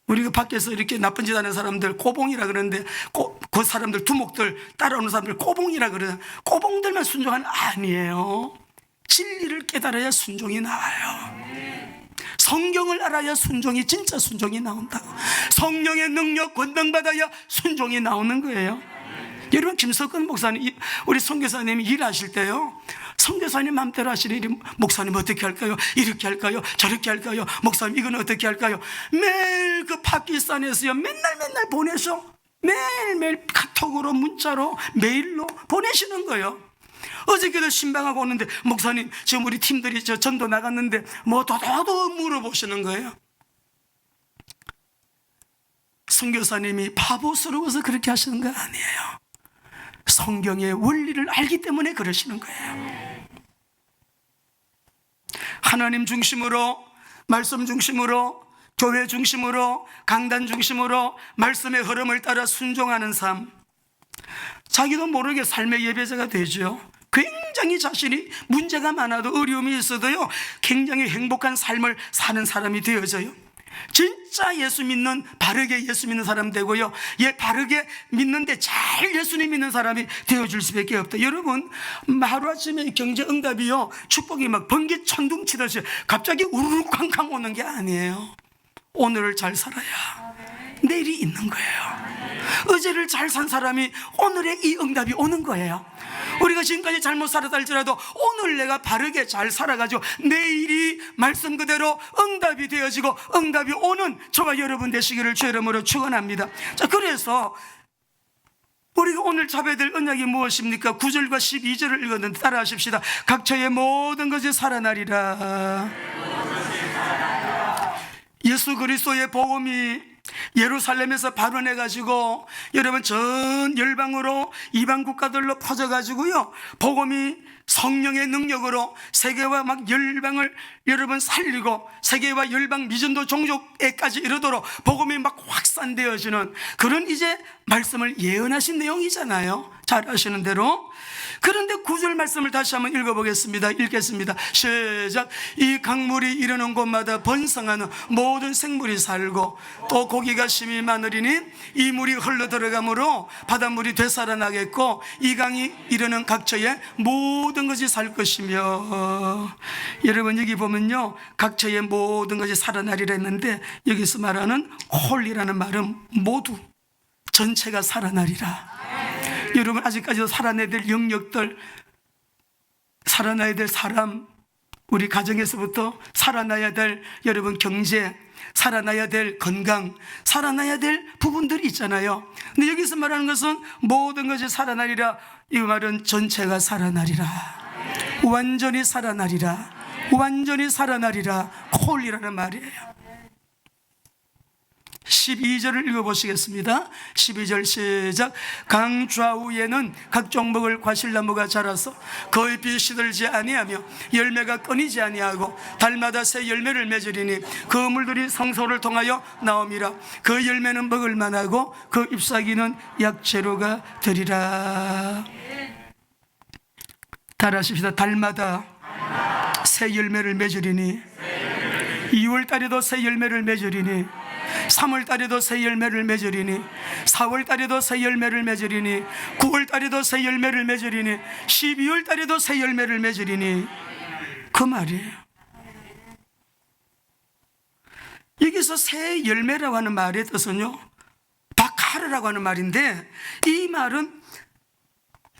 Speaker 1: 우리가 밖에서 이렇게 나쁜 짓 하는 사람들 꼬봉이라 그러는데, 그 사람들 두목들 따라오는 사람들 꼬봉이라 그러는, 꼬봉들만 순종하는 아니에요. 진리를 깨달아야 순종이 나와요. 성경을 알아야 순종이, 진짜 순종이 나온다고. 성령의 능력, 권능 받아야 순종이 나오는 거예요. 여러분, 김석근 목사님, 우리 선교사님이 일하실 때요, 선교사님 마음대로 하시는 일이, 목사님 어떻게 할까요? 이렇게 할까요? 저렇게 할까요? 목사님 이건 어떻게 할까요? 매일 그 파키스탄에서요, 맨날 보내셔. 매일매일 카톡으로, 문자로, 메일로 보내시는 거예요. 어저께도 신방하고 오는데, 목사님 지금 우리 팀들이 전도 나갔는데 뭐 더더더 물어보시는 거예요. 선교사님이 바보스러워서 그렇게 하시는 거 아니에요. 성경의 원리를 알기 때문에 그러시는 거예요. 하나님 중심으로, 말씀 중심으로, 교회 중심으로, 강단 중심으로 말씀의 흐름을 따라 순종하는 삶, 자기도 모르게 삶의 예배자가 되죠. 굉장히 자신이 문제가 많아도, 어려움이 있어도요, 굉장히 행복한 삶을 사는 사람이 되어져요. 진짜 예수 믿는, 바르게 예수 믿는 사람 되고요, 바르게 믿는데 잘 예수님 믿는 사람이 되어줄 수밖에 없다. 여러분, 하루아침에 경제 응답이요, 축복이 막 번개 천둥 치듯이 갑자기 우르르 쾅쾅 오는 게 아니에요. 오늘을 잘 살아야 내일이 있는 거예요. 어제를 잘 산 사람이 오늘의 이 응답이 오는 거예요. 우리가 지금까지 잘못 살았다 할지라도 오늘 내가 바르게 잘 살아가지고 내일이 말씀 그대로 응답이 되어지고 응답이 오는 저와 여러분 되시기를 주의 이름으로 축원합니다. 자, 그래서 우리가 오늘 잡아야 될 언약이 무엇입니까? 9절과 12절을 읽었는데 따라 하십시다. 각처의 모든 것이 살아나리라. 예수 그리스도의 복음이 예루살렘에서 발원해가지고 여러분 전 열방으로 이방 국가들로 퍼져가지고요, 복음이 성령의 능력으로 세계와 막 열방을 여러분 살리고 세계와 열방 미전도 종족에까지 이르도록 복음이 막 확산되어지는 그런 이제 말씀을 예언하신 내용이잖아요. 잘 아시는 대로. 그런데 9절 말씀을 다시 한번 읽어보겠습니다. 읽겠습니다. 시작. 이 강물이 이르는 곳마다 번성하는 모든 생물이 살고 또 고기가 심히 많으리니 이 물이 흘러 들어가므로 바닷물이 되살아나겠고 이 강이 이르는 각처에 모든 것이 살 것이며. 여러분, 여기 보면요, 각처의 모든 것이 살아나리라 했는데 여기서 말하는 홀이라는 말은 모두, 전체가 살아나리라. 여러분, 아직까지도 살아내야 될 영역들, 살아나야 될 사람, 우리 가정에서부터 살아나야 될 여러분 경제, 살아나야 될 건강, 살아나야 될 부분들이 있잖아요. 근데 여기서 말하는 것은 모든 것이 살아나리라. 이 말은 전체가 살아나리라, 완전히 살아나리라, 완전히 살아나리라, 콜이라는 말이에요. 12절을 읽어보시겠습니다. 12절 시작. 강 좌우에는 각종 먹을 과실나무가 자라서 그 잎이 시들지 아니하며 열매가 끊이지 아니하고 달마다 새 열매를 맺으리니 그 물들이 성소를 통하여 나옴이라. 그 열매는 먹을 만하고 그 잎사귀는 약재료가 되리라. 따라하십시다. 달마다 새 열매를 맺으리니, 2월달에도 새 열매를 맺으리니, 3월달에도 새 열매를 맺으리니, 4월달에도 새 열매를 맺으리니, 9월달에도 새 열매를 맺으리니, 12월달에도 새 열매를 맺으리니, 그 말이에요. 여기서 새 열매라고 하는 말의 뜻은요, 바카르라고 하는 말인데, 이 말은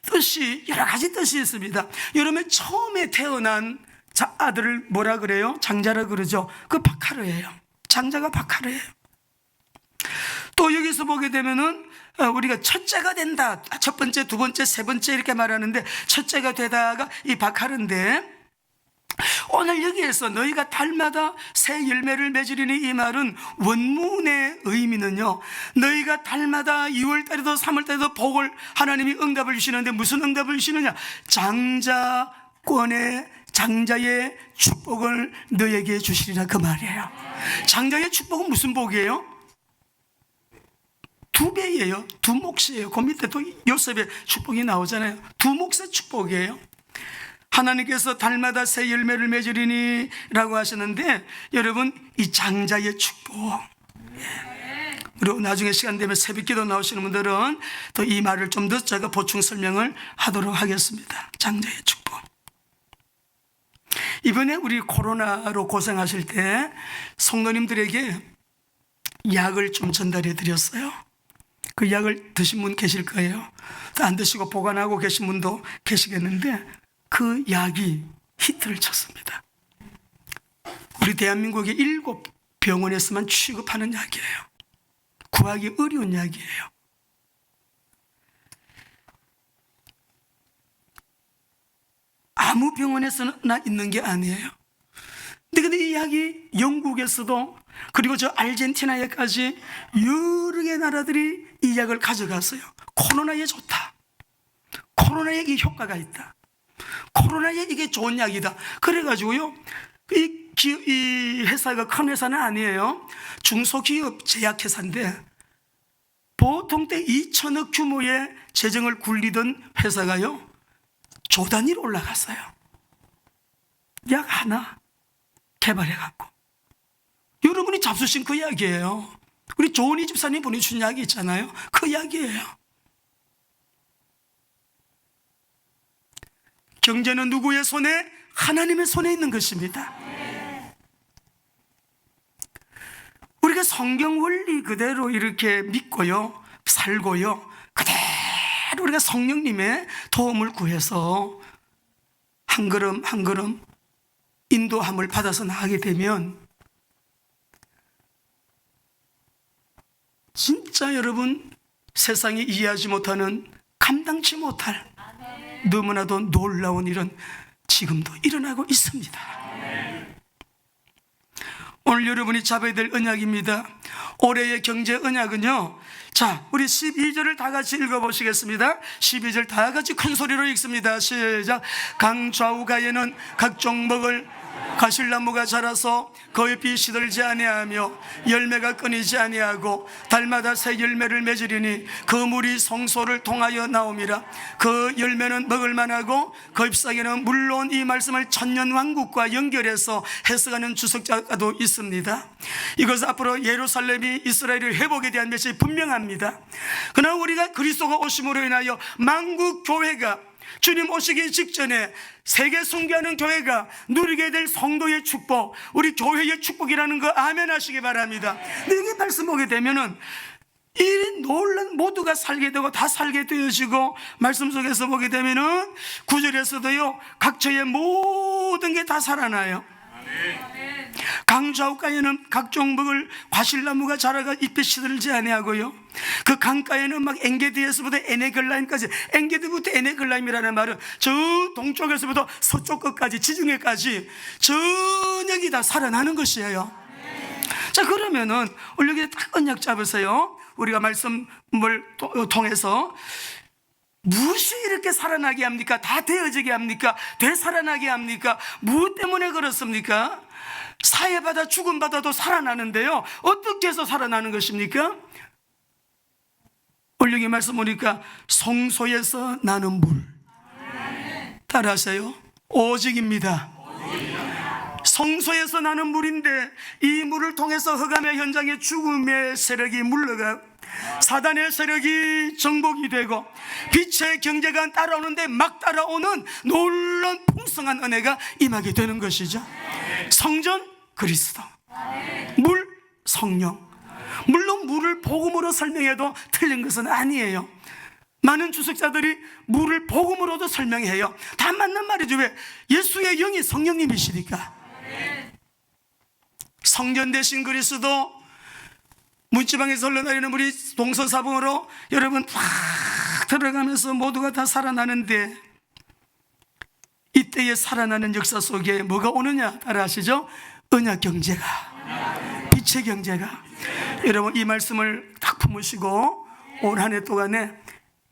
Speaker 1: 뜻이 여러 가지 뜻이 있습니다. 여러분, 처음에 태어난 아들을 뭐라 그래요? 장자라 그러죠. 그 바카르예요. 장자가 바카르예요. 또 여기서 보게 되면은 우리가 첫째가 된다, 첫 번째, 두 번째, 세 번째 이렇게 말하는데 첫째가 되다가 이 바카르인데, 오늘 여기에서 너희가 달마다 새 열매를 맺으리니 이 말은 원문의 의미는요, 너희가 달마다 2월달에도 3월달에도 복을 하나님이 응답을 주시는데 무슨 응답을 주시느냐? 장자의 축복을 너에게 주시리라, 그 말이에요. 장자의 축복은 무슨 복이에요? 2배예요. 2몫이에요. 그 밑에 또 요셉의 축복이 나오잖아요. 2몫의 축복이에요. 하나님께서 달마다 새 열매를 맺으리니 라고 하셨는데, 여러분, 이 장자의 축복, 그리고 나중에 시간 되면 새벽기도 나오시는 분들은 또 이 말을 좀 더 제가 보충 설명을 하도록 하겠습니다. 장자의 축복. 이번에 우리 코로나로 고생하실 때 성도님들에게 약을 좀 전달해 드렸어요. 그 약을 드신 분 계실 거예요. 또 안 드시고 보관하고 계신 분도 계시겠는데, 그 약이 히트를 쳤습니다. 우리 대한민국의 7병원에서만 취급하는 약이에요. 구하기 어려운 약이에요. 아무 병원에서나 있는 게 아니에요. 근데 이 약이 영국에서도 그리고 저 아르헨티나에까지 여러 개 나라들이 이 약을 가져갔어요. 코로나에 좋다, 코로나에 이게 효과가 있다, 코로나에 이게 좋은 약이다. 그래가지고요, 이 회사가 큰 회사는 아니에요. 중소기업 제약회사인데 보통 때 2천억 규모의 재정을 굴리던 회사가요, 조 단위로 올라갔어요. 약 하나 개발해갖고. 여러분이 잡수신 그 약이에요. 우리 조은희 집사님 보내준 약이 있잖아요. 그 약이에요. 경제는 누구의 손에? 하나님의 손에 있는 것입니다. 우리가 성경 원리 그대로 이렇게 믿고요, 살고요, 그대로 우리가 성령님의 도움을 구해서 한 걸음 한 걸음 인도함을 받아서 나가게 되면 진짜 여러분, 세상이 이해하지 못하는, 감당치 못할 너무나도 놀라운 일은 지금도 일어나고 있습니다. 오늘 여러분이 잡아야 될 언약입니다. 올해의 경제 언약은요, 자, 우리 12절을 다 같이 읽어보시겠습니다. 12절 다 같이 큰 소리로 읽습니다. 시작. 강좌우가에는 각종 먹을 가실나무가 자라서 그 잎이 시들지 아니하며 열매가 끊이지 아니하고 달마다 새 열매를 맺으리니 그 물이 성소를 통하여 나옴이라. 그 열매는 먹을 만하고 그 잎사귀는 물론 이 말씀을 천년왕국과 연결해서 해석하는 주석자도 있습니다. 이것은 앞으로 예루살렘이 이스라엘의 회복에 대한 메시지 분명합니다. 그러나 우리가 그리스도가 오심으로 인하여 만국 교회가 주님 오시기 직전에 세계 선교하는 교회가 누리게 될 성도의 축복, 우리 교회의 축복이라는 거 아멘 하시기 바랍니다. 여기 말씀 보게 되면은 이 놀란 모두가 살게 되고 다 살게 되어지고, 말씀 속에서 보게 되면은 9절에서도요, 각처의 모든 게 다 살아나요. 강좌우가에는 각종 먹을 과실나무가 자라가 잎이 시들지 아니하고요, 그 강가에는 막 엔게디에서부터 에네글라임까지, 엔게디부터 에네글라임이라는 말은 저 동쪽에서부터 서쪽 끝까지, 지중해까지 전역이 다 살아나는 것이에요. 자, 그러면은 오늘 여기 딱 언약 잡으세요. 우리가 말씀을 통해서 무엇이 이렇게 살아나게 합니까? 다 되어지게 합니까? 되살아나게 합니까? 무엇 때문에 그렇습니까? 사해받아 죽음받아도 살아나는데요, 어떻게 해서 살아나는 것입니까? 오늘 여기 말씀 보니까 성소에서 나는 물, 따라하세요. 오직입니다. 성소에서 나는 물인데 이 물을 통해서 흑암의 현장에 죽음의 세력이 물러가 사단의 세력이 정복이 되고 빛의 경제가 따라오는데 막 따라오는 놀라운 풍성한 은혜가 임하게 되는 것이죠. 성전 그리스도, 물 성령. 물론 물을 복음으로 설명해도 틀린 것은 아니에요. 많은 주석자들이 물을 복음으로도 설명해요. 다 맞는 말이죠. 왜? 예수의 영이 성령님이시니까. 성전 대신 그리스도, 문지방에서 흘러내리는 물이 동서사방으로 여러분 팍 들어가면서 모두가 다 살아나는데, 이때에 살아나는 역사 속에 뭐가 오느냐 따라 하시죠? 언약 경제가, 빛의 경제가. 여러분 이 말씀을 딱 품으시고 올 한 해 동안에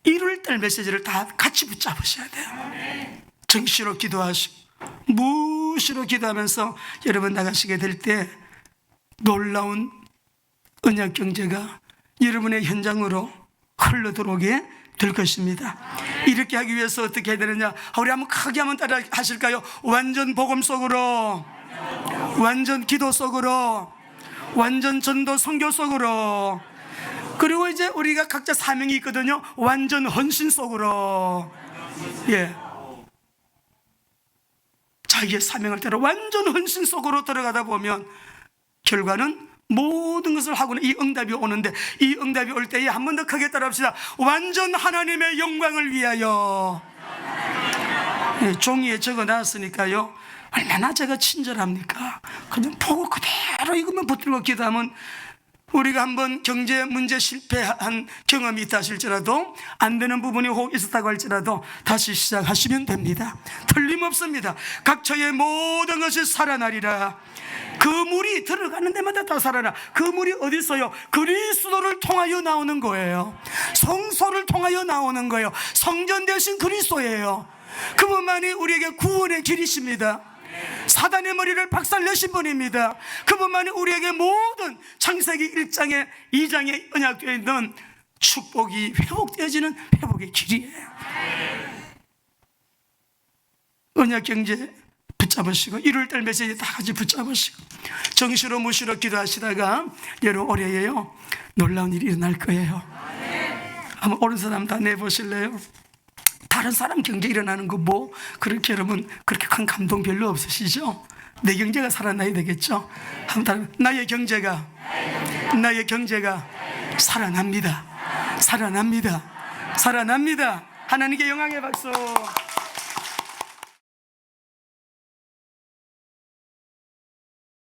Speaker 1: 이룰 때 메시지를 다 같이 붙잡으셔야 돼요. 정시로 기도하시고 무시로 기도하면서 여러분 나가시게 될 때 놀라운 언약 경제가 여러분의 현장으로 흘러들어오게 될 것입니다. 이렇게 하기 위해서 어떻게 해야 되느냐? 우리 한번 크게 한번 따라 하실까요? 완전 복음 속으로, 완전 기도 속으로, 완전 전도 선교 속으로, 그리고 이제 우리가 각자 사명이 있거든요. 완전 헌신 속으로. 예, 자기의 사명을 따라 완전 헌신 속으로 들어가다 보면 결과는 모든 것을 하고는 이 응답이 오는데, 이 응답이 올 때에 한 번 더 크게 따라합시다. 완전 하나님의 영광을 위하여. 예, 종이에 적어놨으니까요. 얼마나 제가 친절합니까? 그냥 보고 그대로 이것만 붙들고 기도하면 우리가 한번 경제 문제 실패한 경험이 있다 하실지라도, 안 되는 부분이 혹 있었다고 할지라도 다시 시작하시면 됩니다. 틀림없습니다. 각처의 모든 것이 살아나리라. 그 물이 들어가는 데마다 다 살아나. 그 물이 어디 있어요? 그리스도를 통하여 나오는 거예요. 성소를 통하여 나오는 거예요. 성전 대신 그리스도예요. 그분만이 우리에게 구원의 길이십니다. 사단의 머리를 박살내신 분입니다. 그분만이 우리에게 모든 창세기 1장에 2장에 언약되어 있는 축복이 회복되어지는 회복의 길이에요. 언약 경제 붙잡으시고, 1월달 메시지 다 같이 붙잡으시고, 정시로 무시로 기도하시다가 여러분 올해에요 놀라운 일이 일어날 거예요. 한번 오른 사람 다 내보실래요? 다른 사람 경제 일어나는 거 뭐 그렇게 여러분 그렇게 큰 감동 별로 없으시죠? 내 경제가 살아나야 되겠죠? 나의 경제가 살아납니다. 살아납니다. 살아납니다. 하나님께 영광의 박수.